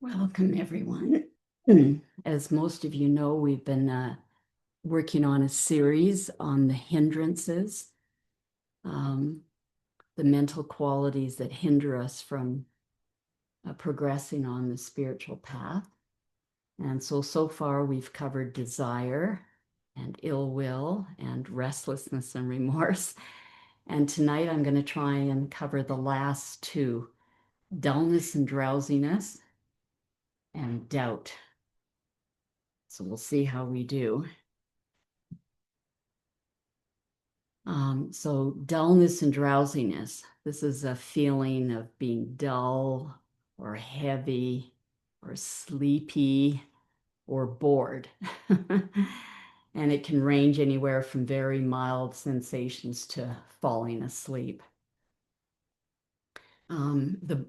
Welcome, everyone. As most of you know, we've been working on a series on the hindrances, um, the mental qualities that hinder us from progressing on the spiritual path. And so far, we've covered desire and ill will and restlessness and remorse. And tonight, I'm going to try and cover the last two, dullness and drowsiness and doubt. So we'll see how we do. So dullness and drowsiness. This is a feeling of being dull or heavy or sleepy or bored. And it can range anywhere from very mild sensations to falling asleep. The,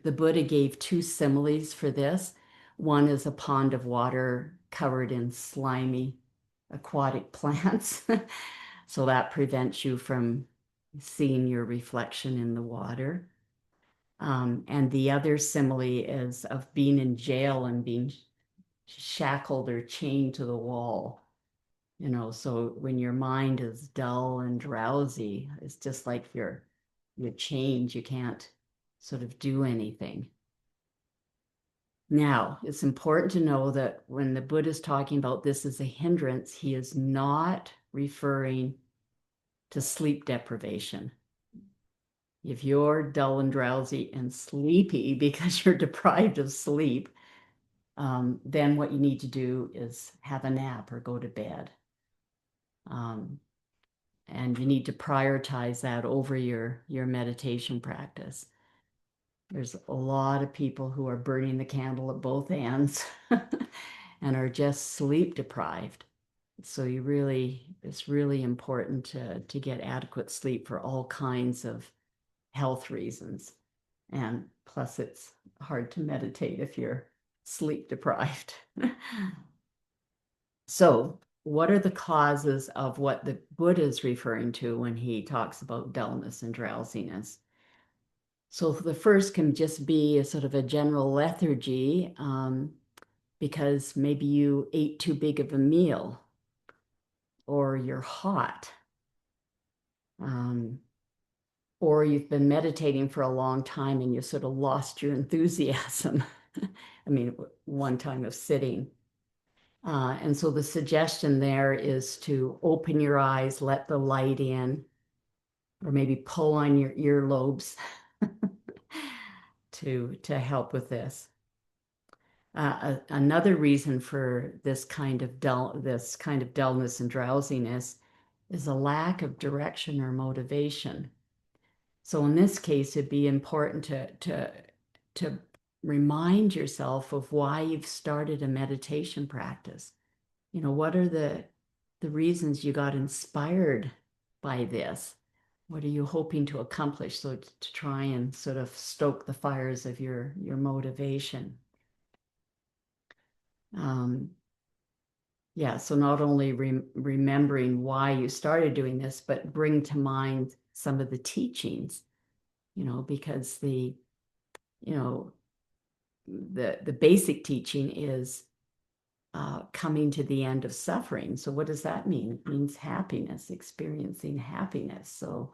the Buddha gave two similes for this. One is a pond of water covered in slimy aquatic plants. So that prevents you from seeing your reflection in the water. And the other simile is of being in jail and being shackled or chained to the wall. So when your mind is dull and drowsy, it's just like you're chained. You can't sort of do anything. Now, it's important to know that when the Buddha is talking about this as a hindrance, he is not referring to sleep deprivation. If you're dull and drowsy and sleepy because you're deprived of sleep, then what you need to do is have a nap or go to bed. Um, and you need to prioritize that over your meditation practice. There's a lot of people who are burning the candle at both ends and are just sleep deprived. So it's really important to get adequate sleep for all kinds of health reasons. And plus, it's hard to meditate if you're sleep deprived. So, what are the causes of what the Buddha is referring to when he talks about dullness and drowsiness? So, the first can just be a sort of a general lethargy, because maybe you ate too big of a meal or you're hot. Um, or you've been meditating for a long time and you sort of lost your enthusiasm. I mean, one time of sitting. And so the suggestion there is to open your eyes, let the light in, or maybe pull on your earlobes to help with this. Another reason for this kind of dullness and drowsiness is a lack of direction or motivation. So in this case, it'd be important to remind yourself of why you've started a meditation practice. What are the reasons you got inspired by this? What are you hoping to accomplish? So to try and sort of stoke the fires of your motivation. Um, yeah, so not only remembering why you started doing this, but bring to mind some of the teachings, because you know, the basic teaching is coming to the end of suffering. So what does that mean? It means happiness, experiencing happiness. So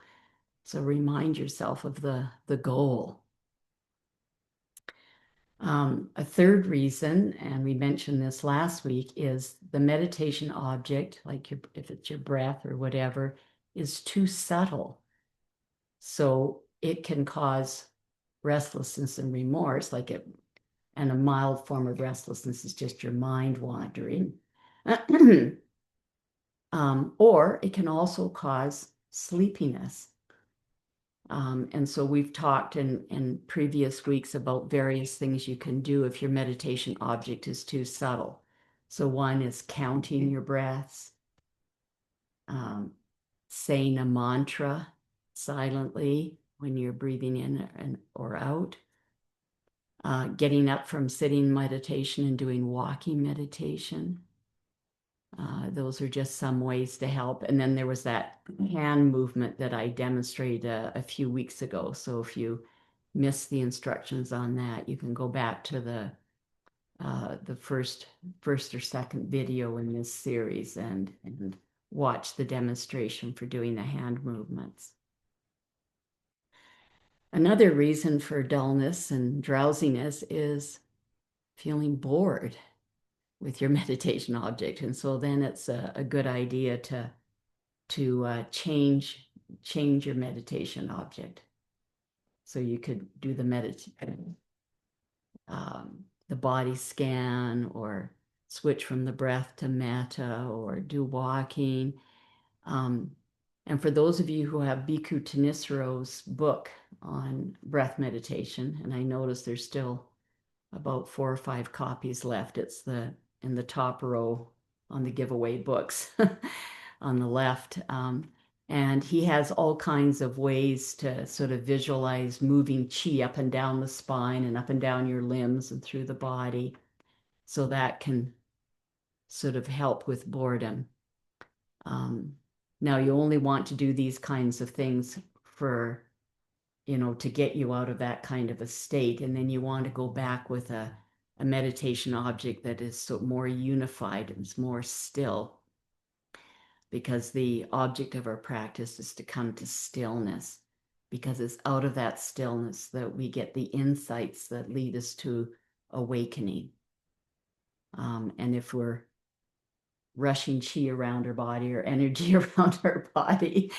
remind yourself of the goal. A third reason, and we mentioned this last week, is the meditation object, like if it's your breath or whatever, is too subtle. So it can cause restlessness and remorse, and a mild form of restlessness is just your mind wandering. Or it can also cause sleepiness. And so we've talked in previous weeks about various things you can do if your meditation object is too subtle. So one is counting your breaths, um, saying a mantra silently when you're breathing in or out, getting up from sitting meditation and doing walking meditation. Those are just some ways to help. And then there was that hand movement that I demonstrated a few weeks ago. So if you missed the instructions on that, you can go back to the first or second video in this series and watch the demonstration for doing the hand movements. Another reason for dullness and drowsiness is feeling bored with your meditation object. And so then it's a good idea to change your meditation object. So you could do the body scan, or switch from the breath to metta, or do walking. And for those of you who have Bhikkhu Tanisaro's book on breath meditation, and I notice there's still about 4 or 5 copies left. It's in the top row on the giveaway books on the left. And he has all kinds of ways to sort of visualize moving chi up and down the spine and up and down your limbs and through the body. So that can sort of help with boredom. Now, you only want to do these kinds of things for, to get you out of that kind of a state. And then you want to go back with a meditation object that is so more unified and is more still, because the object of our practice is to come to stillness, because it's out of that stillness that we get the insights that lead us to awakening. And if we're rushing chi around our body or energy around our body,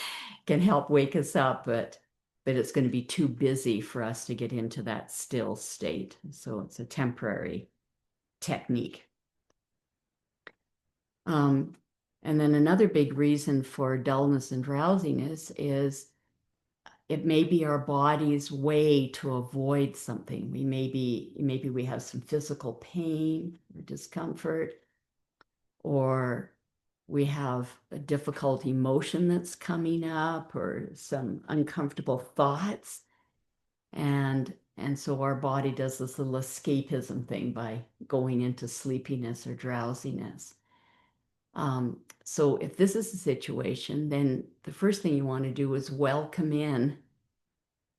can help wake us up, but it's going to be too busy for us to get into that still state. So it's a temporary technique. And then another big reason for dullness and drowsiness is it may be our body's way to avoid something. Maybe we have some physical pain or discomfort, or we have a difficult emotion that's coming up, or some uncomfortable thoughts. And so our body does this little escapism thing by going into sleepiness or drowsiness. So if this is the situation, then the first thing you want to do is welcome in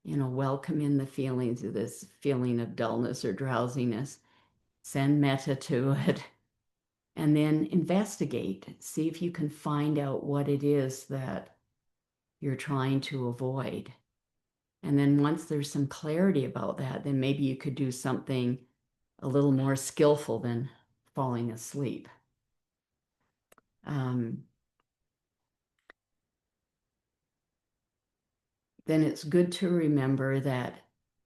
the feelings of this feeling of dullness or drowsiness. Send metta to it. And then investigate. See if you can find out what it is that you're trying to avoid. And then once there's some clarity about that, then maybe you could do something a little more skillful than falling asleep. Then it's good to remember that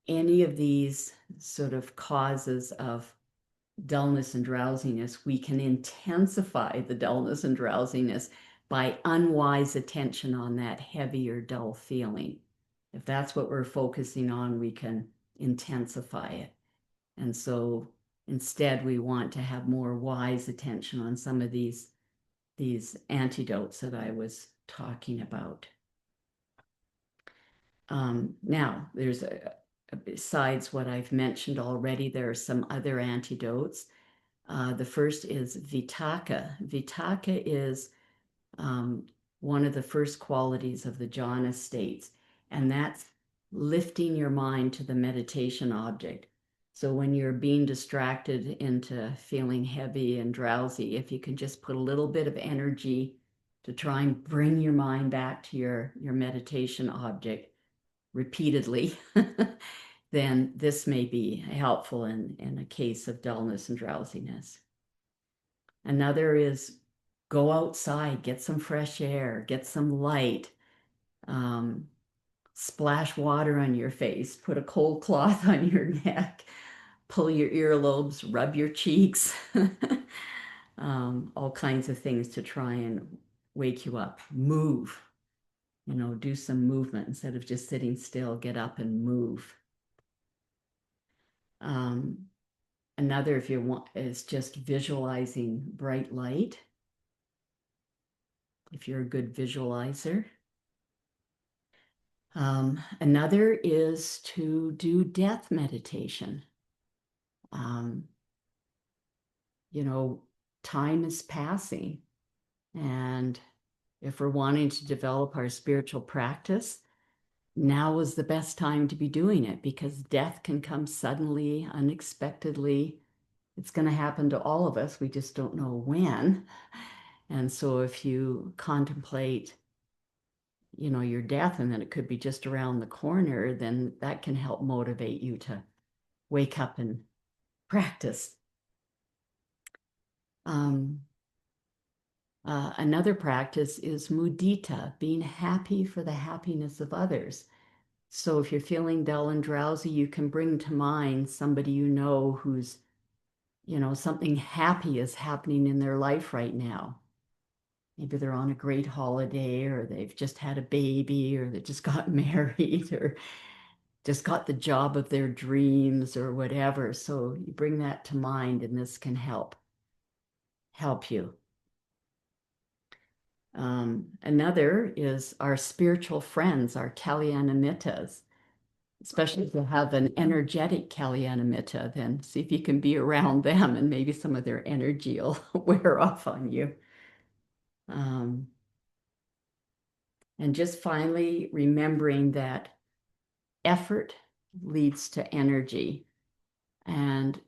any of these sort of causes of dullness and drowsiness, we can intensify the dullness and drowsiness by unwise attention on that heavy or dull feeling. If that's what we're focusing on, we can intensify it. And so instead, we want to have more wise attention on some of these antidotes that I was talking about. Now, there's besides what I've mentioned already, there are some other antidotes. The first is vitakka. Vitakka is one of the first qualities of the jhana states, and that's lifting your mind to the meditation object. So when you're being distracted into feeling heavy and drowsy, if you can just put a little bit of energy to try and bring your mind back to your meditation object repeatedly, then this may be helpful in a case of dullness and drowsiness. Another is go outside, get some fresh air, get some light, splash water on your face, put a cold cloth on your neck, pull your earlobes, rub your cheeks, all kinds of things to try and wake you up. Move, do some movement instead of just sitting still. Get up and move. Another, if you want, is just visualizing bright light, if you're a good visualizer. Another is to do death meditation. Time is passing, and if we're wanting to develop our spiritual practice, now is the best time to be doing it because death can come suddenly, unexpectedly. It's going to happen to all of us. We just don't know when. And so if you contemplate, your death and then it could be just around the corner, then that can help motivate you to wake up and practice. Another practice is mudita, being happy for the happiness of others. So if you're feeling dull and drowsy, you can bring to mind somebody who's, something happy is happening in their life right now. Maybe they're on a great holiday, or they've just had a baby, or they just got married, or just got the job of their dreams, or whatever. So you bring that to mind, and this can help you. Another is our spiritual friends, our Kalyanamittas, especially if you have an energetic Kalyanamitha, then see if you can be around them and maybe some of their energy will wear off on you. And just finally remembering that effort leads to energy. And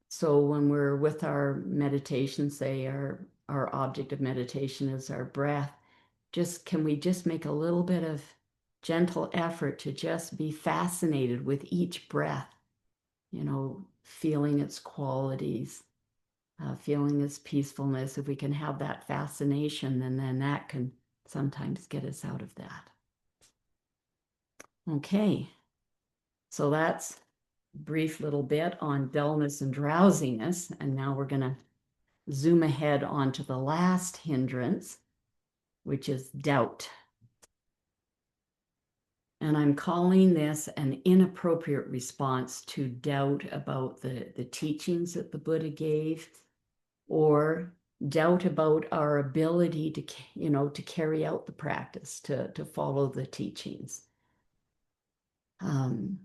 so when we're with our meditation, say our object of meditation is our breath, can we just make a little bit of gentle effort to just be fascinated with each breath, feeling its qualities, feeling its peacefulness. If we can have that fascination, then that can sometimes get us out of that. Okay, so that's a brief little bit on dullness and drowsiness. And now we're going to zoom ahead onto the last hindrance, which is doubt. And I'm calling this an inappropriate response to doubt about the teachings that the Buddha gave, or doubt about our ability to carry out the practice, to follow the teachings. And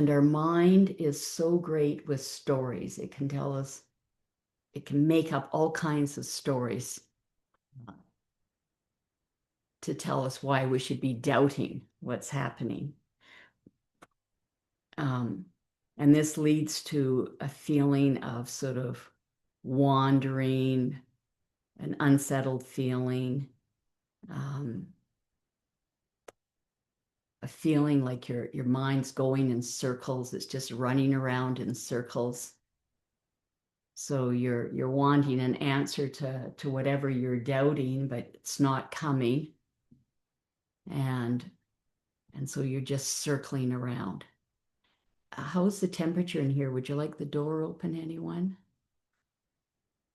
our mind is so great with stories. It can tell us, it can make up all kinds of stories to tell us why we should be doubting what's happening. And this leads to a feeling of sort of wandering, an unsettled feeling, a feeling like your mind's going in circles. It's just running around in circles. So you're wanting an answer to whatever you're doubting, but it's not coming. And so you're just circling around. How's the temperature in here? Would you like the door open, anyone?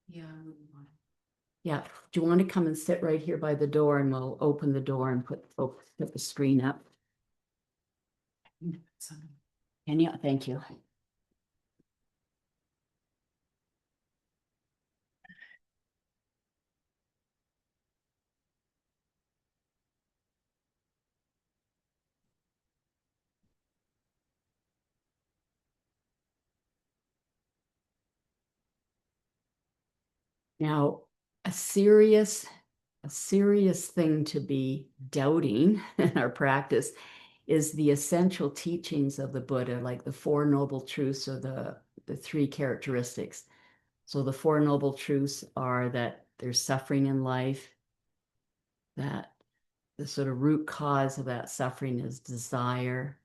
Yeah, I wouldn't mind. Yeah. Do you want to come and sit right here by the door, and we'll open the door and put the screen up? Can you? Thank you. Now, a serious thing to be doubting in our practice is the essential teachings of the Buddha, like the Four Noble Truths, or the three characteristics. So the Four Noble Truths are that there's suffering in life, that the sort of root cause of that suffering is desire.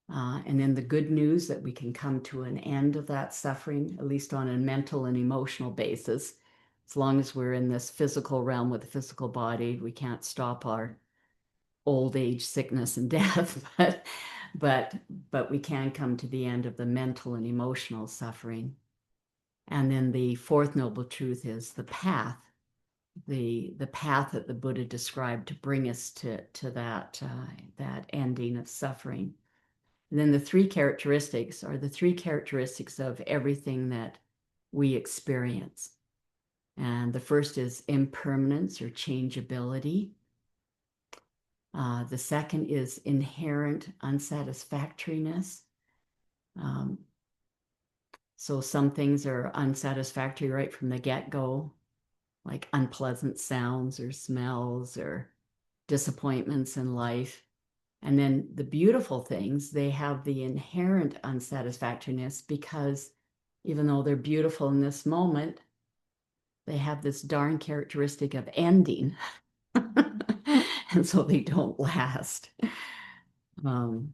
And then the good news that we can come to an end of that suffering, at least on a mental and emotional basis. As long as we're in this physical realm with the physical body, we can't stop our old age, sickness, and death, but we can come to the end of the mental and emotional suffering. And then the fourth noble truth is the path, the path that the Buddha described to bring us to that ending of suffering. And then the three characteristics are the three characteristics of everything that we experience. And the first is impermanence or changeability. The second is inherent unsatisfactoriness. So some things are unsatisfactory right from the get-go, like unpleasant sounds or smells, or disappointments in life. And then the beautiful things, they have the inherent unsatisfactoriness because even though they're beautiful in this moment, they have this darn characteristic of ending. And so they don't last. Um,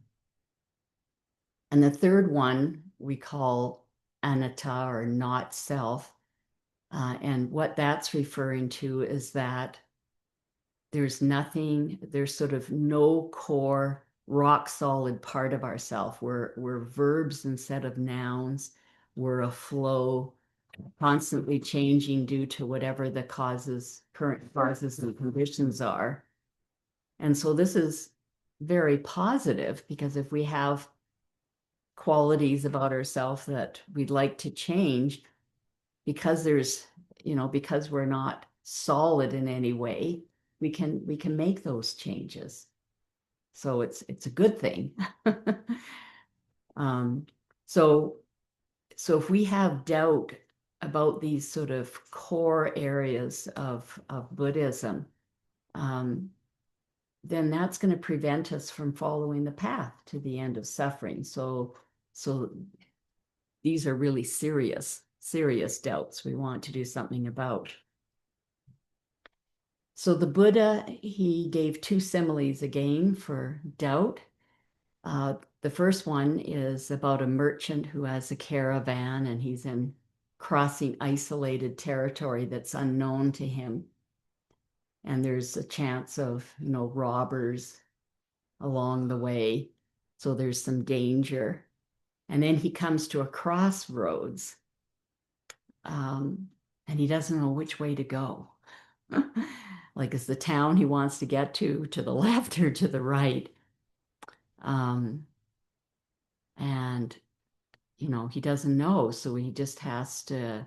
and the third one we call anatta or not self. And what that's referring to is that there's sort of no core, rock solid part of ourself. We're verbs instead of nouns. We're a flow, constantly changing due to whatever the current causes and conditions are. And so this is very positive because if we have qualities about ourselves that we'd like to change, because because we're not solid in any way, we can make those changes. So it's a good thing. um, so so if we have doubt about these sort of core areas of Buddhism, um, then that's going to prevent us from following the path to the end of suffering. So these are really serious doubts we want to do something about. So the Buddha, he gave two similes again for doubt. The first one is about a merchant who has a caravan and he's in crossing isolated territory that's unknown to him. And there's a chance of, robbers along the way. So there's some danger. And then he comes to a crossroads, um, and he doesn't know which way to go. Like, is the town he wants to get to the left or to the right? Um, and he doesn't know, so he just has to,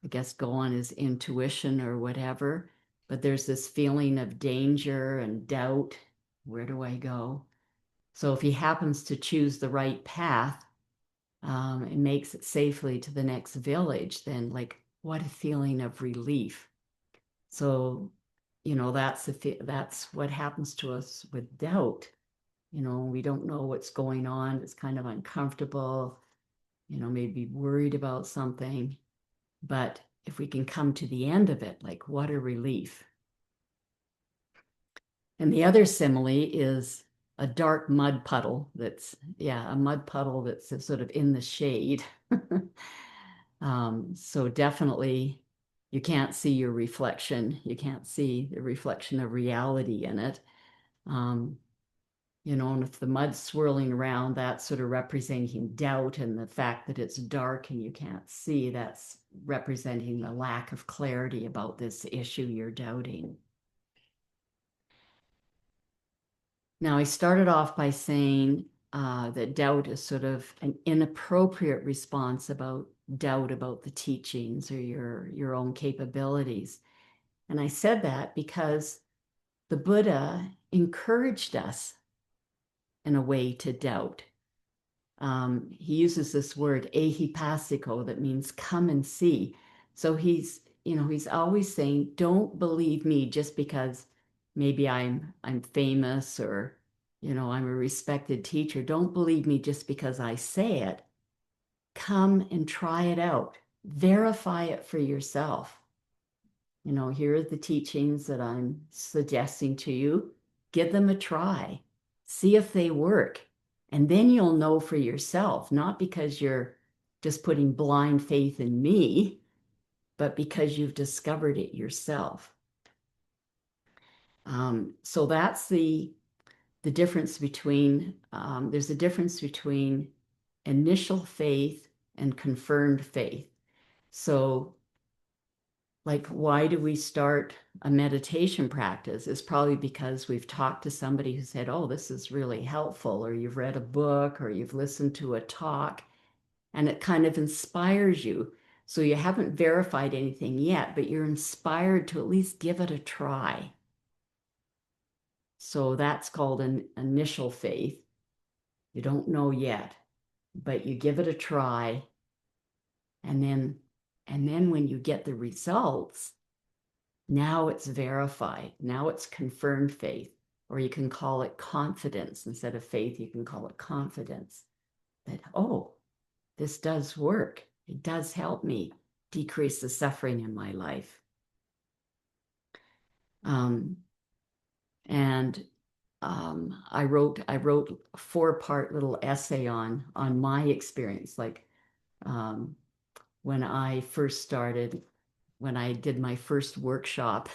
I guess, go on his intuition or whatever. But there's this feeling of danger and doubt. Where do I go? So if he happens to choose the right path, and makes it safely to the next village, then like what a feeling of relief. So, that's what happens to us with doubt. We don't know what's going on. It's kind of uncomfortable, maybe worried about something. But if we can come to the end of it, like what a relief. And the other simile is a dark mud puddle a mud puddle that's sort of in the shade. So definitely you can't see your reflection. You can't see the reflection of reality in it. Um, and if the mud's swirling around, that's sort of representing doubt, and the fact that it's dark and you can't see, that's representing the lack of clarity about this issue you're doubting. Now, I started off by saying that doubt is sort of an inappropriate response about doubt about the teachings or your own capabilities. And I said that because the Buddha encouraged us in a way to doubt. He uses this word ehipassiko that means come and see. So he's always saying, don't believe me just because maybe I'm famous or I'm a respected teacher. Don't believe me just because I say it. Come and try it out. Verify it for yourself. Here are the teachings that I'm suggesting to you. Give them a try. See if they work. And then you'll know for yourself, not because you're just putting blind faith in me, but because you've discovered it yourself. So that's the difference between, there's a difference between initial faith and confirmed faith. So like, why do we start a meditation practice? It's probably because we've talked to somebody who said, oh, this is really helpful, or you've read a book, or you've listened to a talk, and it kind of inspires you. So you haven't verified anything yet, but you're inspired to at least give it a try. So that's called an initial faith. You don't know yet, but you give it a try. And then when you get the results, Now it's verified. Now it's confirmed faith, or you can call it confidence. Instead of faith, you can call it confidence that, oh, this does work. It does help me decrease the suffering in my life. And I wrote a 4-part little essay on my experience, like um, when I first started, when I did my first workshop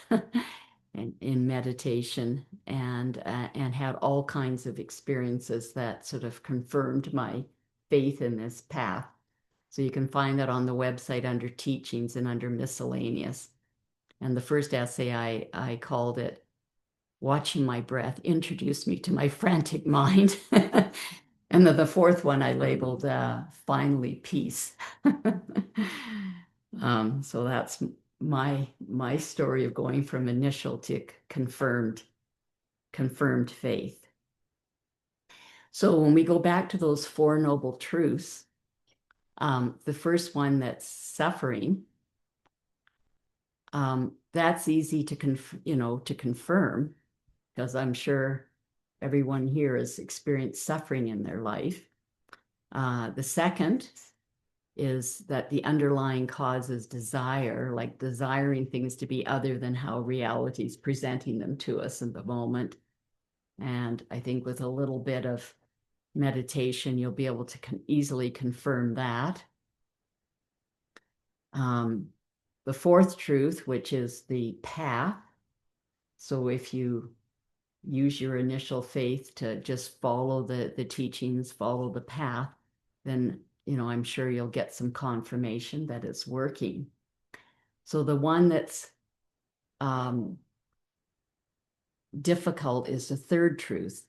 in meditation, and had all kinds of experiences that sort of confirmed my faith in this path. So you can find that on the website under teachings and under miscellaneous. And the first essay I called it Watching My Breath Introduced Me to My Frantic Mind. And then the fourth one I labeled Finally Peace. So that's my story of going from initial to confirmed faith. So when we go back to those Four Noble Truths, the first one, that's suffering, that's easy to confirm, because I'm sure everyone here has experienced suffering in their life. The second is that the underlying cause is desire, like desiring things to be other than how reality is presenting them to us in the moment. And I think with a little bit of meditation, you'll be able to easily confirm that. The fourth truth, which is the path. So if you use your initial faith to just follow the teachings, follow the path, then I'm sure you'll get some confirmation that it's working. So the one that's difficult is the third truth.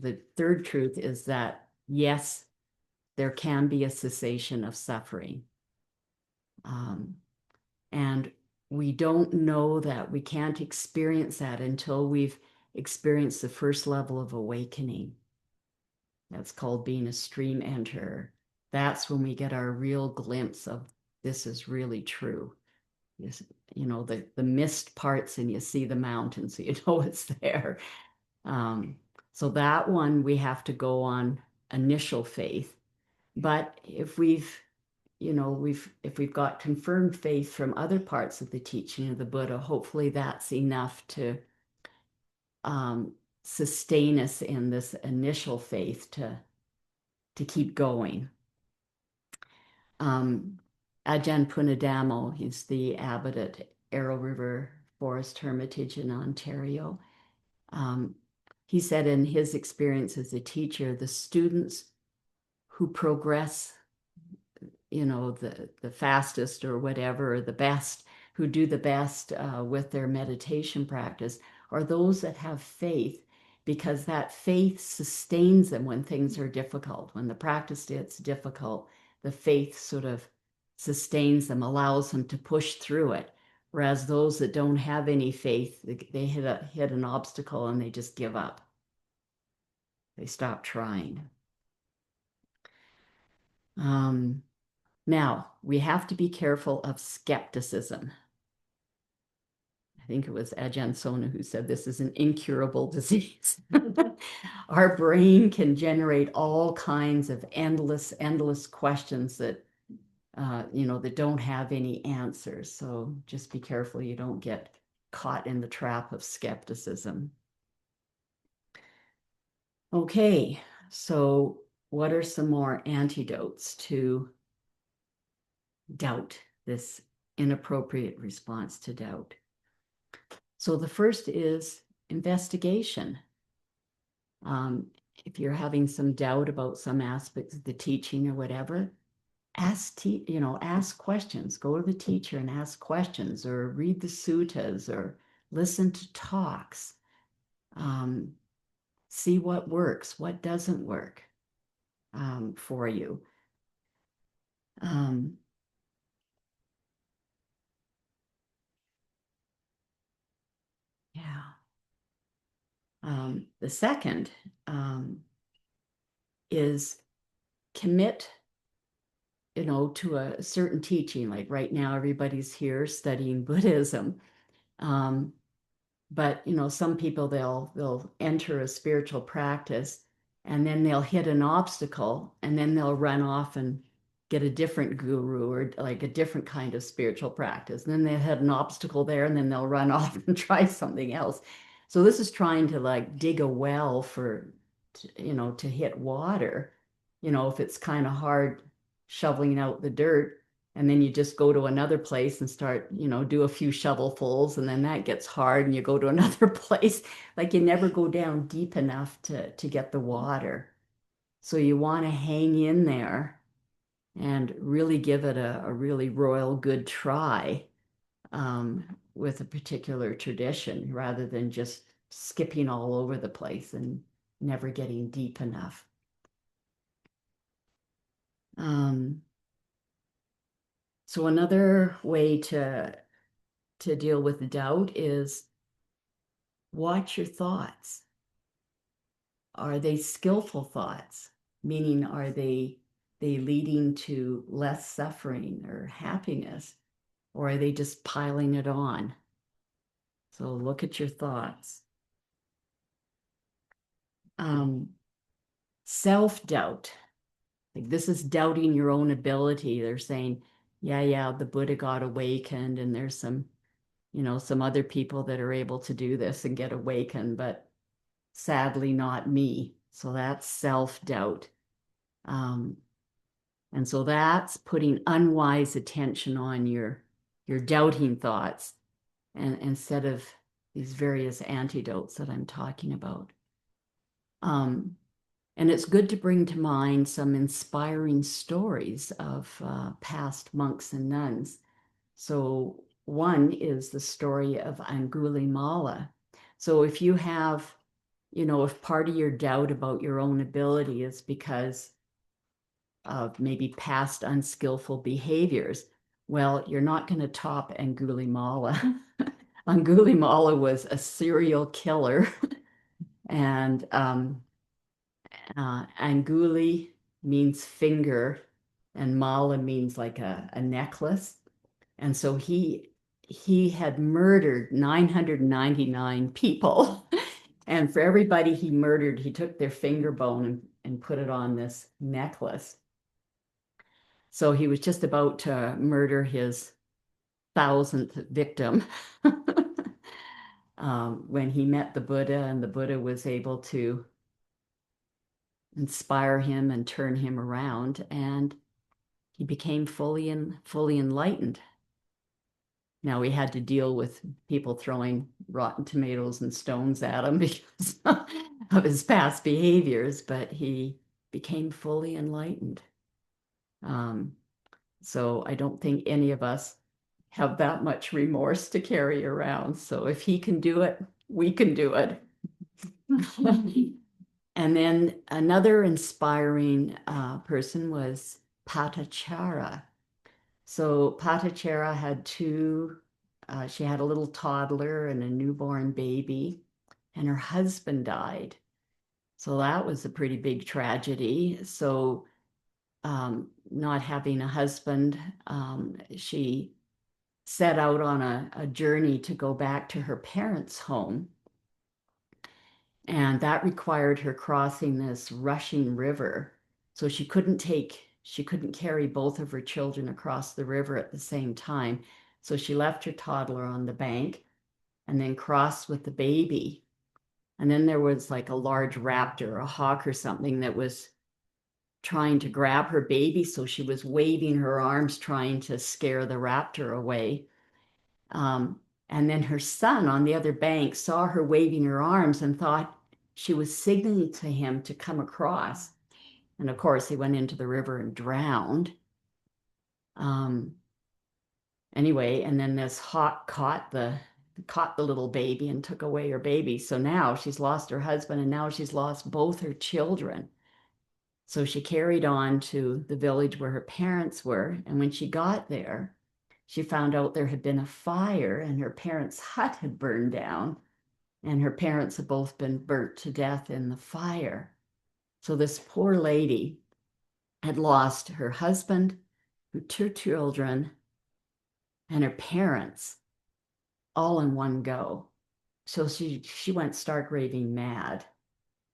The third truth is that, yes, there can be a cessation of suffering. And we don't know that. We can't experience that until we've experienced the first level of awakening. That's called being a stream enterer. That's when we get our real glimpse of this is really true. The mist parts and you see the mountain, so you know it's there. So that one we have to go on initial faith. But if we've got confirmed faith from other parts of the teaching of the Buddha, hopefully that's enough to sustain us in this initial faith to keep going. Ajahn Punadamo, he's the abbot at Arrow River Forest Hermitage in Ontario. He said in his experience as a teacher, the students who progress, the fastest or whatever, or the best, who do the best with their meditation practice, are those that have faith, because that faith sustains them when things are difficult. When the practice gets difficult, the faith sort of sustains them, allows them to push through it. Whereas those that don't have any faith, they hit an obstacle and they just give up. They stop trying. Now, we have to be careful of skepticism. I think it was Ajahn Sona who said this is an incurable disease. Our brain can generate all kinds of endless questions that that don't have any answers. So just be careful you don't get caught in the trap of skepticism. Okay, so what are some more antidotes to doubt, this inappropriate response to doubt? So the first is investigation. If you're having some doubt about some aspects of the teaching or whatever, ask questions. Go to the teacher and ask questions, or read the suttas, or listen to talks. See what works, what doesn't work for you. Yeah. The second is commit, to a certain teaching. Like right now, everybody's here studying Buddhism. Um, but some people they'll enter a spiritual practice and then they'll hit an obstacle and then they'll run off and get a different guru or like a different kind of spiritual practice. And then they had an obstacle there and then they'll run off and try something else. So this is trying to like dig a well for to hit water. If it's kind of hard shoveling out the dirt, and then you just go to another place and start, do a few shovelfuls, and then that gets hard, and you go to another place. Like you never go down deep enough to get the water. So you want to hang in there and really give it a really royal good try with a particular tradition rather than just skipping all over the place and never getting deep enough. Um, so another way to deal with doubt is watch your thoughts. Are they skillful thoughts? Meaning, are they leading to less suffering or happiness? Or are they just piling it on? So look at your thoughts. Self-doubt. Like this is doubting your own ability. They're saying, yeah, the Buddha got awakened, and there's some other people that are able to do this and get awakened, but sadly not me. So that's self-doubt. Um, and so that's putting unwise attention on your doubting thoughts and instead of these various antidotes that I'm talking about. Um, and it's good to bring to mind some inspiring stories of past monks and nuns. So one is the story of Angulimala. So if you have, if part of your doubt about your own ability is because of maybe past unskillful behaviors, well, you're not going to top Angulimala. Angulimala was a serial killer, and Anguli means finger, and mala means like a necklace. And so he had murdered 999 people. And for everybody he murdered, he took their finger bone and put it on this necklace. So he was just about to murder his 1,000th victim when he met the Buddha, and the Buddha was able to inspire him and turn him around, and he became fully enlightened. Now we had to deal with people throwing rotten tomatoes and stones at him because of his past behaviors, but he became fully enlightened. Um, so I don't think any of us have that much remorse to carry around. So if he can do it, we can do it. And then another inspiring person was Patachara. So Patachara had she had a little toddler and a newborn baby, and her husband died. So that was a pretty big tragedy. So not having a husband, she set out on a journey to go back to her parents' home. And that required her crossing this rushing river. So she couldn't carry both of her children across the river at the same time. So she left her toddler on the bank and then crossed with the baby. And then there was like a large raptor, a hawk or something that was trying to grab her baby. So she was waving her arms, trying to scare the raptor away. And then her son on the other bank saw her waving her arms and thought she was signaling to him to come across. And of course, he went into the river and drowned. Um, anyway, and then this hawk caught the little baby and took away her baby. So now she's lost her husband and now she's lost both her children. So she carried on to the village where her parents were. And when she got there, she found out there had been a fire and her parents' hut had burned down. And her parents had both been burnt to death in the fire. So this poor lady had lost her husband, her two children, and her parents all in one go. So she went stark raving mad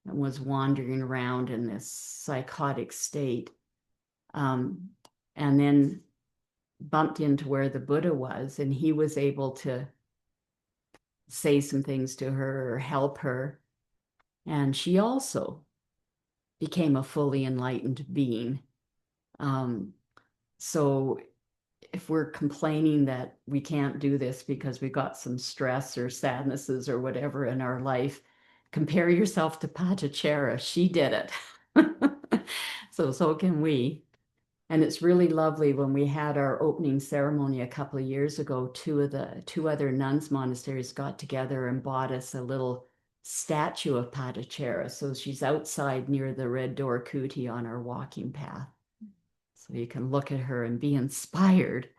and was wandering around in this psychotic state. And then bumped into where the Buddha was, and he was able to say some things to her or help her. And she also became a fully enlightened being. Um, so if we're complaining that we can't do this because we got some stress or sadnesses or whatever in our life, compare yourself to Pachachara. She did it. So can we. And it's really lovely. When we had our opening ceremony a couple of years ago, two other nuns monasteries got together and bought us a little statue of Pachachara. So she's outside near the Red Door Kuti on our walking path. So you can look at her and be inspired.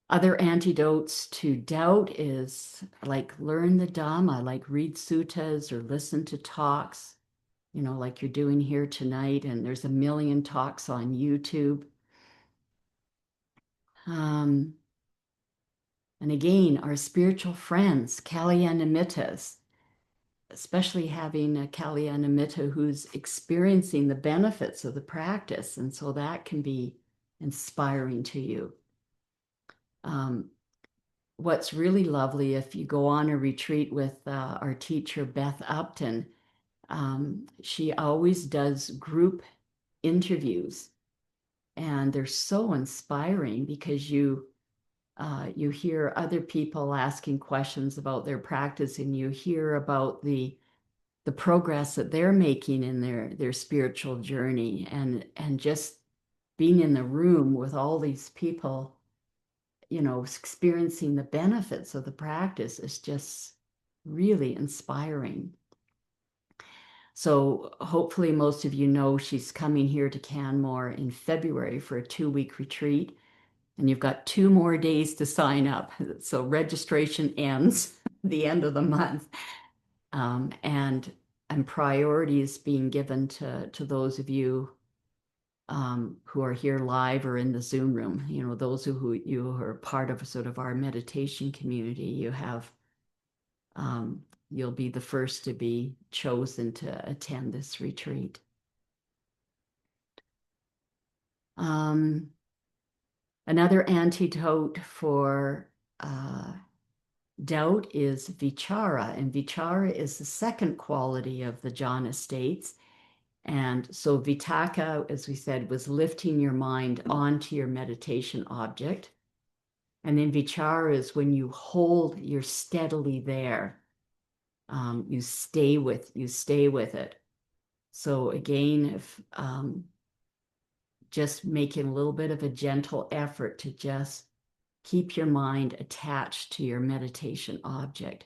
Other antidotes to doubt is like learn the Dhamma, like read suttas or listen to talks, like you're doing here tonight. And there's a million talks on YouTube. And again, our spiritual friends, Kalyanamittas, especially having a Kalyanamitta who's experiencing the benefits of the practice. And so that can be inspiring to you. What's really lovely, if you go on a retreat with our teacher, Beth Upton, she always does group interviews. And they're so inspiring because you hear other people asking questions about their practice, and you hear about the progress that they're making in their spiritual journey, and just being in the room with all these people, experiencing the benefits of the practice is just really inspiring. So hopefully most of you know she's coming here to Canmore in February for a 2-week retreat. And you've got 2 more days to sign up. So registration ends the end of the month. And priority is being given to those of you who are here live or in the Zoom room. Those who you are part of sort of our meditation community, you'll be the first to be chosen to attend this retreat. Another antidote for doubt is vichara, and vichara is the second quality of the jhana states. And so vitaka, as we said, was lifting your mind onto your meditation object. And then vichara is when you hold, you're steadily there. You stay with it. So again, if just making a little bit of a gentle effort to just keep your mind attached to your meditation object.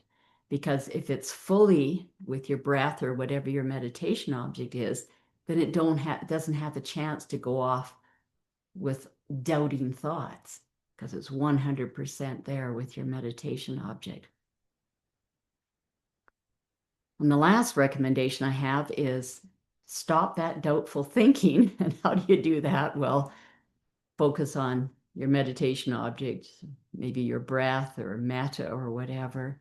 Because if it's fully with your breath or whatever your meditation object is, then it doesn't have a chance to go off with doubting thoughts, because it's 100% there with your meditation object. And the last recommendation I have is stop that doubtful thinking. And how do you do that? Well, focus on your meditation object, maybe your breath or metta or whatever.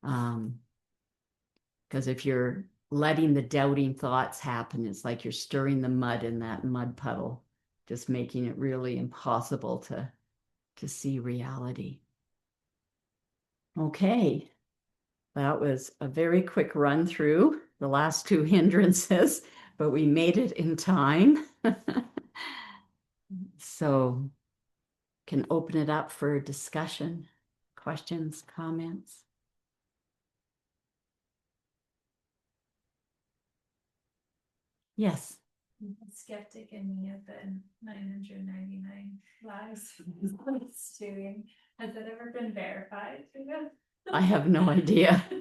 Because if you're letting the doubting thoughts happen, it's like you're stirring the mud in that mud puddle, just making it really impossible to see reality. Okay, that was a very quick run through the last 2 hindrances, but we made it in time. So can open it up for discussion, questions, comments. Yes. The skeptic in me of the 999 lives it's doing. Has it ever been verified? I have no idea. Yeah,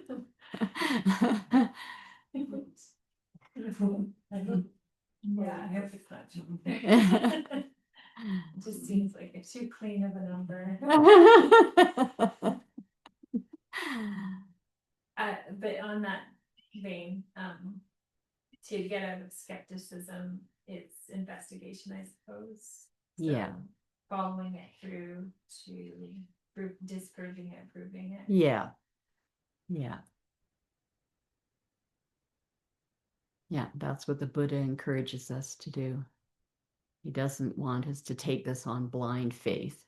I hope it's not true. It just seems like it's too clean of a number. But on that vein, to get out of skepticism, it's investigation, I suppose. So Yeah. following it through to disproving it, proving it. Yeah. Yeah. Yeah, that's what the Buddha encourages us to do. He doesn't want us to take this on blind faith.